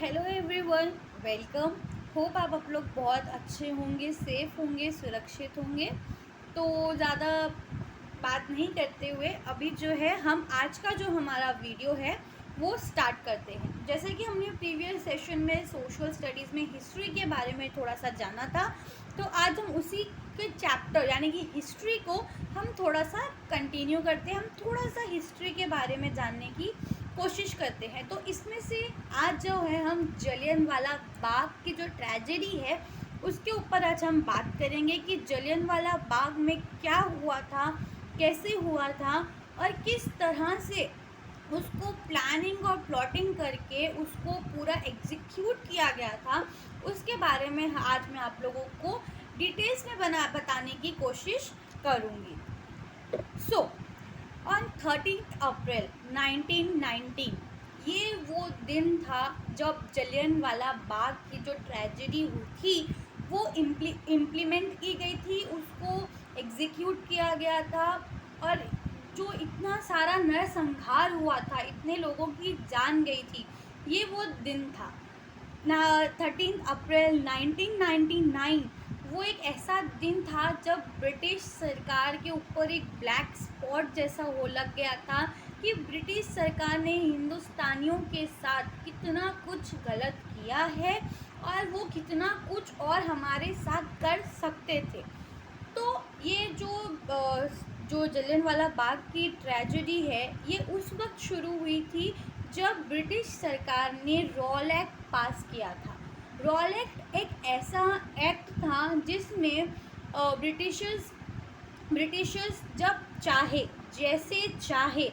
Hello everyone, welcome. Hope आप लोग बहुत अच्छे होंगे, सेफ होंगे, सुरक्षित होंगे। तो ज़्यादा बात नहीं करते हुए अभी जो है हम आज का जो हमारा वीडियो है वो स्टार्ट करते हैं। जैसे कि हमने प्रीवियस सेशन में सोशल स्टडीज़ में हिस्ट्री के बारे में थोड़ा सा जाना था, तो आज हम उसी के चैप्टर यानी कि हिस्ट्री को हम थोड़ा सा कंटिन्यू करते हैं। हम थोड़ा सा हिस्ट्री के बारे में जानने की कोशिश करते हैं। तो इसमें से आज जो है हम जलियांवाला बाग की जो ट्रेजेडी है उसके ऊपर आज हम बात करेंगे कि जलियांवाला बाग में क्या हुआ था, कैसे हुआ था और किस तरह से उसको प्लानिंग और प्लॉटिंग करके उसको पूरा एग्जीक्यूट किया गया था। उसके बारे में आज मैं आप लोगों को डिटेल्स में बताने की कोशिश करूँगी। सो ऑन 13 अप्रैल 1919 ये वो दिन था जब जलियांवाला बाग की जो ट्रेजेडी हुई थी वो इम्प्लीमेंट की गई थी, उसको एग्जीक्यूट किया गया था। और जो इतना सारा नरसंहार हुआ था, इतने लोगों की जान गई थी, ये वो दिन था ना। 13 अप्रैल 1999 वो एक ऐसा दिन था जब ब्रिटिश सरकार के ऊपर एक ब्लैक स्पॉट जैसा हो लग गया था कि ब्रिटिश सरकार ने हिंदुस्तानियों के साथ कितना कुछ गलत किया है और वो कितना कुछ और हमारे साथ कर सकते थे। तो ये जो जलियांवाला बाग की ट्रेजेडी है ये उस वक्त शुरू हुई थी जब ब्रिटिश सरकार ने रॉल एक्ट पास किया था। रॉल एक्ट एक ऐसा एक्ट था जिसमें ब्रिटिशर्स ब्रिटिशर्स जब चाहे, जैसे चाहे,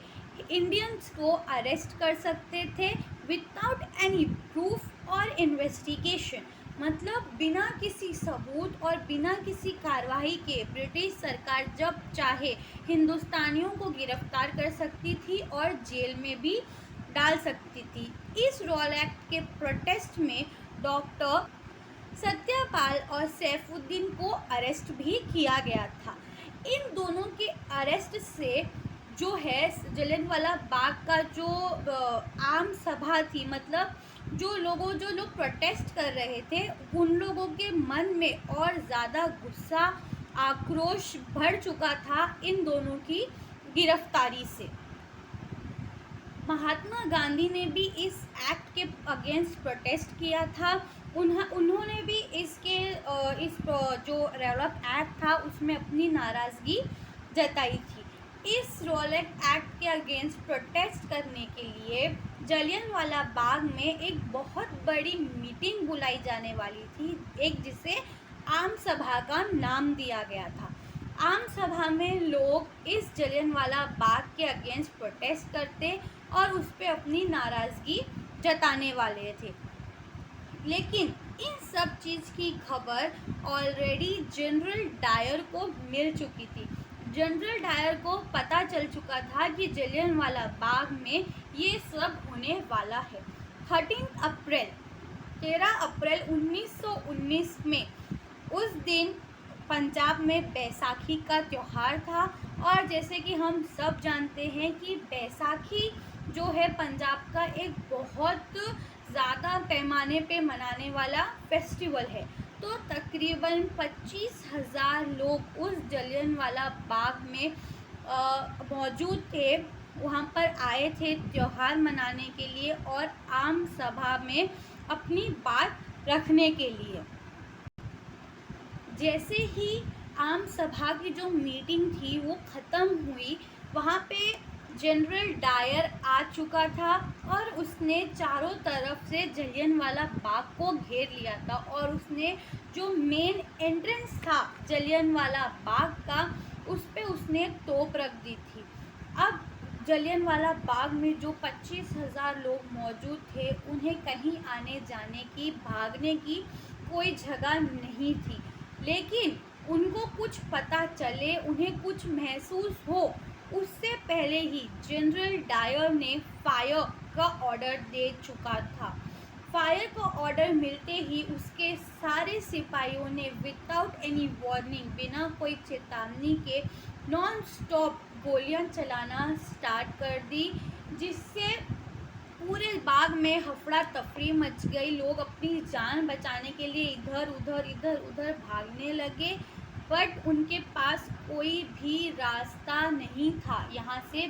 इंडियंस को अरेस्ट कर सकते थे विदाउट एनी प्रूफ और इन्वेस्टिगेशन। मतलब बिना किसी सबूत और बिना किसी कार्रवाई के ब्रिटिश सरकार जब चाहे हिंदुस्तानियों को गिरफ्तार कर सकती थी और जेल में भी डाल सकती थी। इस रॉल एक्ट के प्रोटेस्ट में डॉक्टर सत्यपाल और सैफुद्दीन को अरेस्ट भी किया गया था। इन दोनों के अरेस्ट से जो है जलियांवाला बाग का जो आम सभा थी, मतलब जो लोग प्रोटेस्ट कर रहे थे उन लोगों के मन में और ज़्यादा गुस्सा, आक्रोश भर चुका था इन दोनों की गिरफ्तारी से। महात्मा गांधी ने भी इस एक्ट के अगेंस्ट प्रोटेस्ट किया था। उन्होंने भी जो रॉलेट एक्ट था उसमें अपनी नाराज़गी जताई थी। इस रॉलेट एक्ट के अगेंस्ट प्रोटेस्ट करने के लिए जलियांवाला बाग में एक बहुत बड़ी मीटिंग बुलाई जाने वाली थी, एक जिसे आम सभा का नाम दिया गया था। आम सभा में लोग इस जलियांवाला बाग के अगेंस्ट प्रोटेस्ट करते और उस पर अपनी नाराज़गी जताने वाले थे। लेकिन इन सब चीज़ की खबर ऑलरेडी जनरल डायर को मिल चुकी थी। जनरल डायर को पता चल चुका था कि जलियांवाला बाग में ये सब होने वाला है। 13 अप्रैल 1919 में उस दिन पंजाब में बैसाखी का त्यौहार था। और जैसे कि हम सब जानते हैं कि बैसाखी जो है पंजाब का एक बहुत ज़्यादा पैमाने पे मनाने वाला फेस्टिवल है। तो तकरीबन 25,000 लोग उस जलियांवाला बाग में मौजूद थे, वहाँ पर आए थे त्यौहार मनाने के लिए और आम सभा में अपनी बात रखने के लिए। जैसे ही आम सभा की जो मीटिंग थी वो ख़त्म हुई, वहाँ पे जनरल डायर आ चुका था और उसने चारों तरफ से जलियांवाला बाग को घेर लिया था और उसने जो मेन एंट्रेंस था जलियांवाला बाग का उस पे उसने तोप रख दी थी। अब जलियांवाला बाग में जो 25,000 लोग मौजूद थे उन्हें कहीं आने जाने की, भागने की कोई जगह नहीं थी। लेकिन उनको कुछ पता चले, उन्हें कुछ महसूस हो, उससे पहले ही जनरल डायर ने फायर का ऑर्डर दे चुका था। फायर का ऑर्डर मिलते ही उसके सारे सिपाहियों ने विदाउट एनी वार्निंग, बिना कोई चेतावनी के नॉन स्टॉप गोलियां चलाना स्टार्ट कर दी, जिससे पूरे बाग में हफड़ा तफड़ी मच गई। लोग अपनी जान बचाने के लिए इधर उधर भागने लगे, बट उनके पास कोई भी रास्ता नहीं था यहाँ से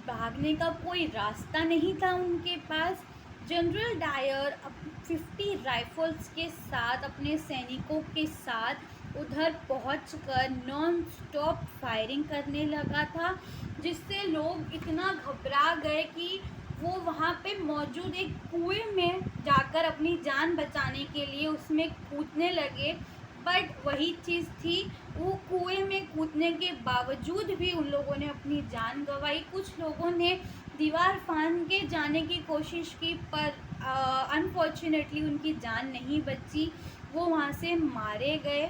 भागने का कोई रास्ता नहीं था उनके पास। जनरल डायर 50 राइफल्स के साथ, अपने सैनिकों के साथ उधर पहुंचकर नॉन स्टॉप फायरिंग करने लगा था, जिससे लोग इतना घबरा गए कि वो वहाँ पे मौजूद एक कुएं में जाकर अपनी जान बचाने के लिए उसमें कूदने लगे। बट वही चीज़ थी, वो कुएं में कूदने के बावजूद भी उन लोगों ने अपनी जान गंवाई। कुछ लोगों ने दीवार फांद के जाने की कोशिश की, पर अनफॉर्चुनेटली उनकी जान नहीं बची, वो वहाँ से मारे गए।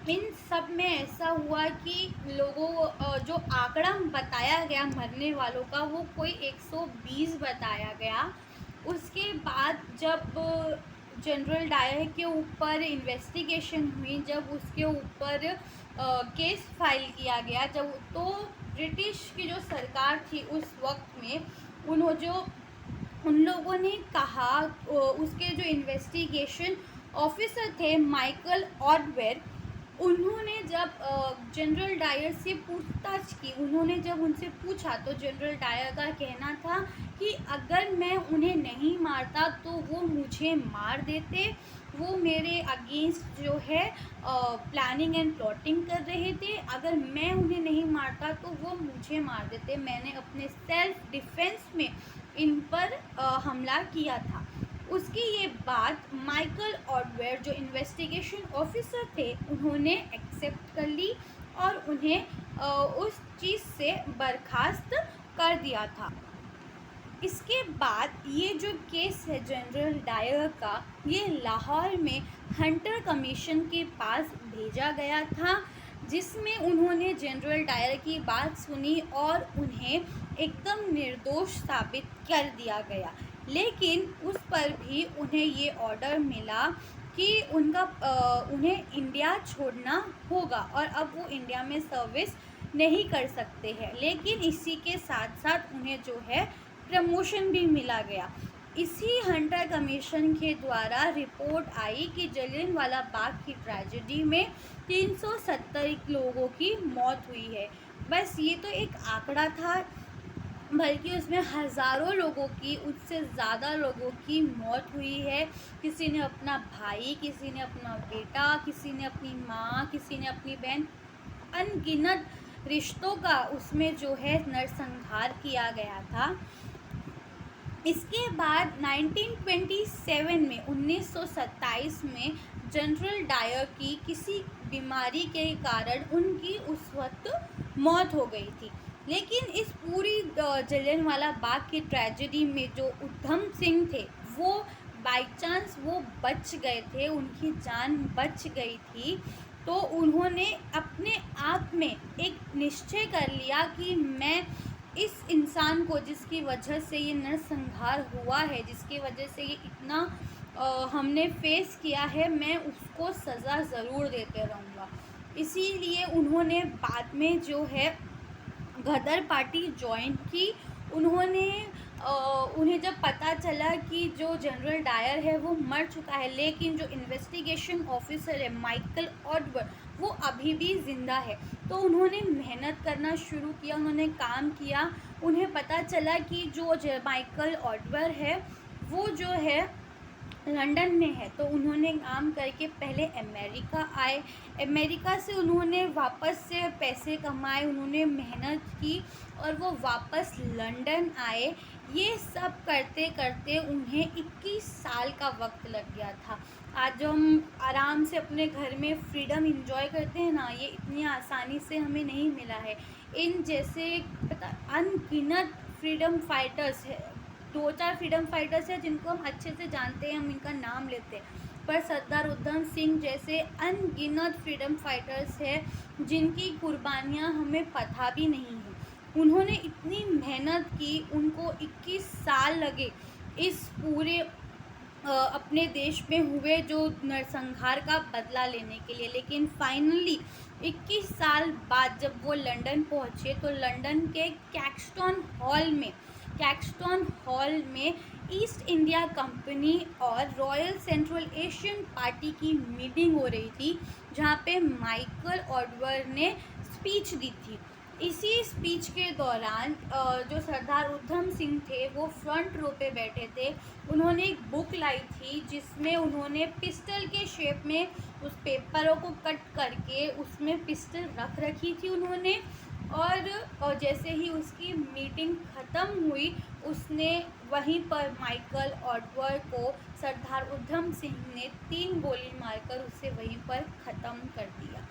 इन सब में ऐसा हुआ कि लोगों जो आंकड़ा बताया गया मरने वालों का, वो कोई 120 बताया गया। उसके बाद जब जनरल डायर के ऊपर इन्वेस्टिगेशन हुई, जब उसके ऊपर केस फाइल किया गया, जब तो ब्रिटिश की जो सरकार थी उस वक्त में, उन लोगों ने कहा, उसके जो इन्वेस्टिगेशन ऑफिसर थे माइकल ऑडवेयर, उन्होंने जब जनरल डायर से पूछताछ की, उन्होंने जब उनसे पूछा, तो जनरल डायर का कहना था कि अगर मैं उन्हें नहीं मारता तो वो मुझे मार देते। वो मेरे अगेंस्ट जो है प्लानिंग एंड प्लॉटिंग कर रहे थे। अगर मैं उन्हें नहीं मारता तो वो मुझे मार देते। मैंने अपने सेल्फ डिफेंस में इन पर हमला किया था। उसकी ये बात माइकल ऑडवेयर जो इन्वेस्टिगेशन ऑफिसर थे, उन्होंने एक्सेप्ट कर ली और उन्हें उस चीज़ से बर्खास्त कर दिया था। इसके बाद ये जो केस है जनरल डायर का, ये लाहौर में हंटर कमीशन के पास भेजा गया था, जिसमें उन्होंने जनरल डायर की बात सुनी और उन्हें एकदम निर्दोष साबित कर दिया गया। लेकिन उस पर भी उन्हें ये ऑर्डर मिला कि उन्हें इंडिया छोड़ना होगा और अब वो इंडिया में सर्विस नहीं कर सकते हैं। लेकिन इसी के साथ साथ उन्हें जो है प्रमोशन भी मिला गया। इसी हंटर कमीशन के द्वारा रिपोर्ट आई कि जलियांवाला बाग की ट्रेजेडी में 370 लोगों की मौत हुई है। बस ये तो एक आंकड़ा था, बल्कि उसमें हज़ारों लोगों की, उससे ज़्यादा लोगों की मौत हुई है। किसी ने अपना भाई, किसी ने अपना बेटा, किसी ने अपनी माँ, किसी ने अपनी बहन, अनगिनत रिश्तों का उसमें जो है नरसंहार किया गया था। इसके बाद 1927 में जनरल डायर की किसी बीमारी के कारण उनकी उस वक्त मौत हो गई थी। लेकिन इस पूरी जलियांवाला बाग की ट्रेजेडी में जो उधम सिंह थे, वो बाई चांस वो बच गए थे, उनकी जान बच गई थी। तो उन्होंने अपने आप में एक निश्चय कर लिया कि मैं इस इंसान को, जिसकी वजह से ये नरसंहार हुआ है, जिसकी वजह से ये इतना हमने फेस किया है, मैं उसको सज़ा ज़रूर देते रहूँगा। इसीलिए उन्होंने बाद में जो है गदर पार्टी ज्वाइन की। उन्हें जब पता चला कि जो जनरल डायर है वो मर चुका है, लेकिन जो इन्वेस्टिगेशन ऑफिसर है माइकल ऑडवेयर, वो अभी भी ज़िंदा है, तो उन्होंने मेहनत करना शुरू किया, उन्होंने काम किया। उन्हें पता चला कि जो माइकल ऑडवेयर है वो जो है लंदन में है, तो उन्होंने काम करके पहले अमेरिका आए। अमेरिका से उन्होंने वापस से पैसे कमाए, उन्होंने मेहनत की और वो वापस लंदन आए। ये सब करते करते उन्हें 21 साल का वक्त लग गया था। आज जो हम आराम से अपने घर में फ्रीडम इंजॉय करते हैं ना, ये इतनी आसानी से हमें नहीं मिला है। इन जैसे अनगिनत फ्रीडम फाइटर्स है, 2-4 फ्रीडम फाइटर्स हैं जिनको हम अच्छे से जानते हैं, हम इनका नाम लेते हैं, पर सरदार उधम सिंह जैसे अनगिनत फ्रीडम फाइटर्स हैं जिनकी कुर्बानियाँ हमें पता भी नहीं है। उन्होंने इतनी मेहनत की, उनको 21 साल लगे इस पूरे अपने देश में हुए जो नरसंहार का बदला लेने के लिए। लेकिन फाइनली 21 साल बाद जब वो लंदन पहुँचे, तो लंदन के कैक्सटन हॉल में कैक्सटन हॉल में ईस्ट इंडिया कंपनी और रॉयल सेंट्रल एशियन पार्टी की मीटिंग हो रही थी, जहाँ पे माइकल ऑडवर्ड ने स्पीच दी थी। इसी स्पीच के दौरान जो सरदार उधम सिंह थे वो फ्रंट रो पे बैठे थे। उन्होंने एक बुक लाई थी जिसमें उन्होंने पिस्टल के शेप में उस पेपरों को कट करके उसमें पिस्टल रख रखी थी उन्होंने। और जैसे ही उसकी मीटिंग ख़त्म हुई, उसने वहीं पर माइकल ऑडवर्ड को सरदार उधम सिंह ने 3 गोली मारकर उसे वहीं पर ख़त्म कर दिया।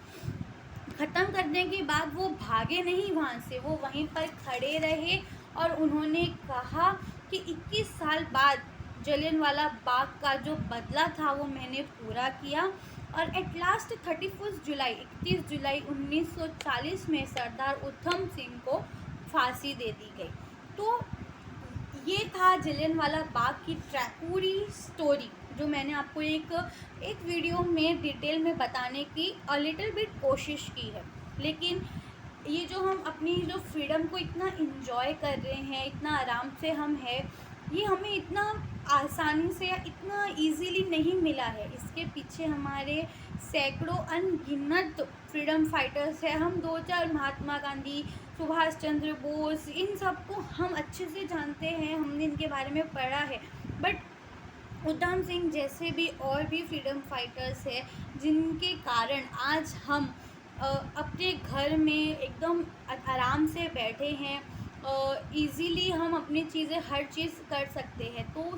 ख़त्म करने के बाद वो भागे नहीं वहाँ से, वो वहीं पर खड़े रहे और उन्होंने कहा कि 21 साल बाद जलियांवाला बाग का जो बदला था वो मैंने पूरा किया। और एट लास्ट 31 जुलाई 1940 में सरदार उधम सिंह को फांसी दे दी गई। तो ये था जलियांवाला बाग की पूरी स्टोरी, जो मैंने आपको एक वीडियो में डिटेल में बताने की लिटिल बिट कोशिश की है। लेकिन ये जो हम अपनी जो फ्रीडम को इतना इन्जॉय कर रहे हैं, इतना आराम से हम है, ये हमें इतना आसानी से या इतना इजीली नहीं मिला है। इसके पीछे हमारे सैकड़ों अनगिनत फ्रीडम फाइटर्स हैं। हम 2-4 महात्मा गांधी, सुभाष चंद्र बोस, इन सबको हम अच्छे से जानते हैं, हमने इनके बारे में पढ़ा है। बट उधम सिंह जैसे भी और भी फ्रीडम फाइटर्स हैं जिनके कारण आज हम अपने घर में एकदम आराम से बैठे हैं, इजीली हम अपनी चीज़ें हर चीज़ कर सकते हैं। तो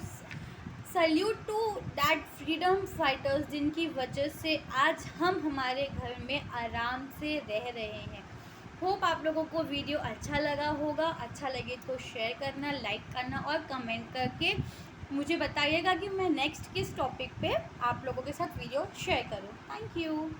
salute to that freedom fighters जिनकी वजह से आज हम हमारे घर में आराम से रह रहे हैं। होप आप लोगों को वीडियो अच्छा लगा होगा। अच्छा लगे तो शेयर करना, लाइक करना और कमेंट करके मुझे बताइएगा कि मैं नेक्स्ट किस टॉपिक पे आप लोगों के साथ वीडियो शेयर करूँ। Thank you.